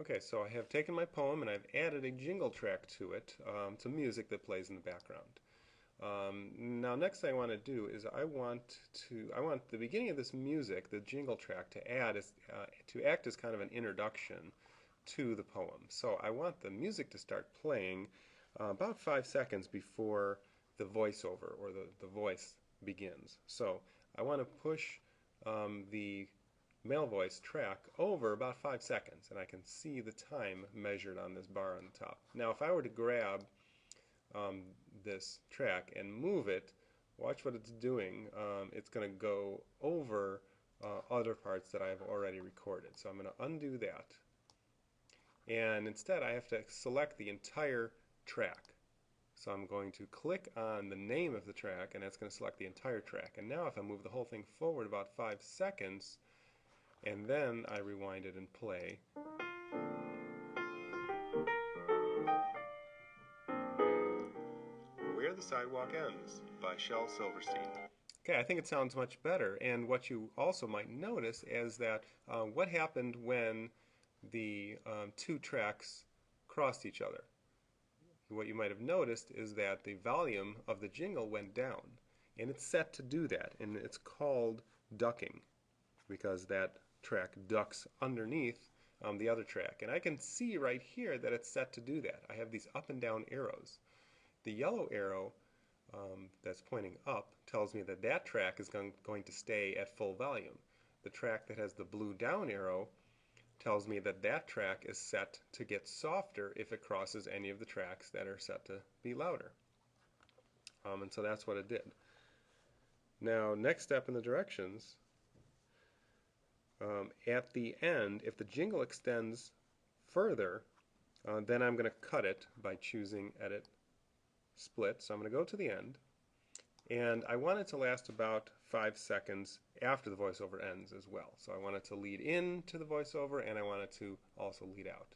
Okay, so I have taken my poem and I've added a jingle track to it, to music that plays in the background. Now, next thing I want to do is I want the beginning of this music, the jingle track, to act as kind of an introduction to the poem. So I want the music to start playing about 5 seconds before the voiceover or the voice begins. So I want to push the male voice track over about 5 seconds, and I can see the time measured on this bar on the top. Now, if I were to grab um, this track and move it, watch what it's doing. It's going to go over other parts that I've already recorded. So I'm going to undo that. And instead, I have to select the entire track. So I'm going to click on the name of the track, and that's going to select the entire track. And now if I move the whole thing forward about 5 seconds, and then I rewind it and play, Where the Sidewalk Ends by Shel Silverstein. Okay, I think it sounds much better. And what you also might notice is that what happened when the two tracks crossed each other. What you might have noticed is that the volume of the jingle went down. And it's set to do that. And it's called ducking because that track ducks underneath the other track. And I can see right here that it's set to do that. I have these up and down arrows. The yellow arrow that's pointing up tells me that that track is going to stay at full volume. The track that has the blue down arrow tells me that that track is set to get softer if it crosses any of the tracks that are set to be louder. And so that's what it did. Now, next step in the directions, at the end, if the jingle extends further, then I'm going to cut it by choosing Edit Split. So I'm going to go to the end, and I want it to last about 5 seconds after the voiceover ends as well. So I want it to lead into the voiceover, and I want it to also lead out.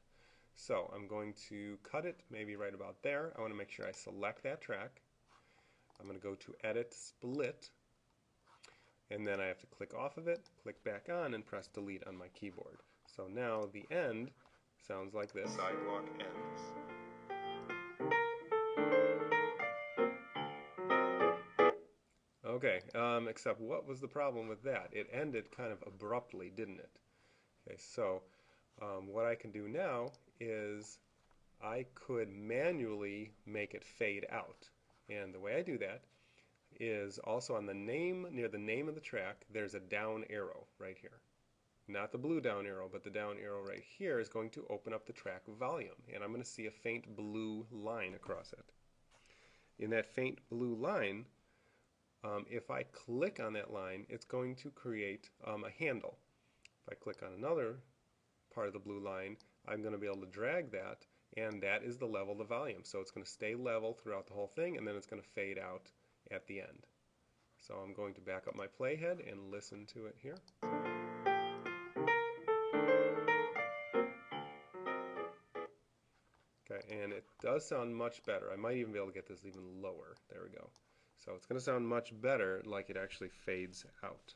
So I'm going to cut it maybe right about there. I want to make sure I select that track. I'm going to go to Edit Split, and then I have to click off of it, click back on, and press Delete on my keyboard. So now the end sounds like this. Sidewalk ends. Okay, except what was the problem with that? It ended kind of abruptly, didn't it? Okay, so what I can do now is I could manually make it fade out. And the way I do that is also on the name, near the name of the track, there's a down arrow right here. Not the blue down arrow, but the down arrow right here is going to open up the track volume. And I'm going to see a faint blue line across it. In that faint blue line, if I click on that line, it's going to create a handle. If I click on another part of the blue line, I'm going to be able to drag that, and that is the level of the volume. So it's going to stay level throughout the whole thing, and then it's going to fade out at the end. So I'm going to back up my playhead and listen to it here. Okay, and it does sound much better. I might even be able to get this even lower. There we go. So it's going to sound much better like it actually fades out.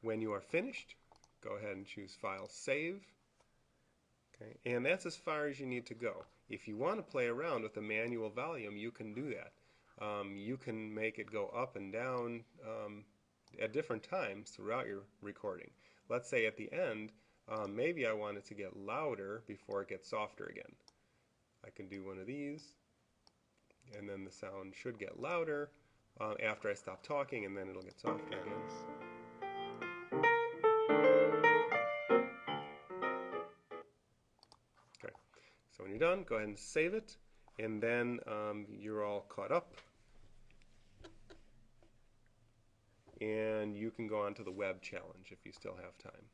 When you are finished, go ahead and choose File, Save. Okay, and that's as far as you need to go. If you want to play around with the manual volume, you can do that. You can make it go up and down at different times throughout your recording. Let's say at the end, maybe I want it to get louder before it gets softer again. I can do one of these, and then the sound should get louder after I stop talking, and then it'll get softer again. Okay, so when you're done, go ahead and save it, and then you're all caught up, and you can go on to the web challenge if you still have time.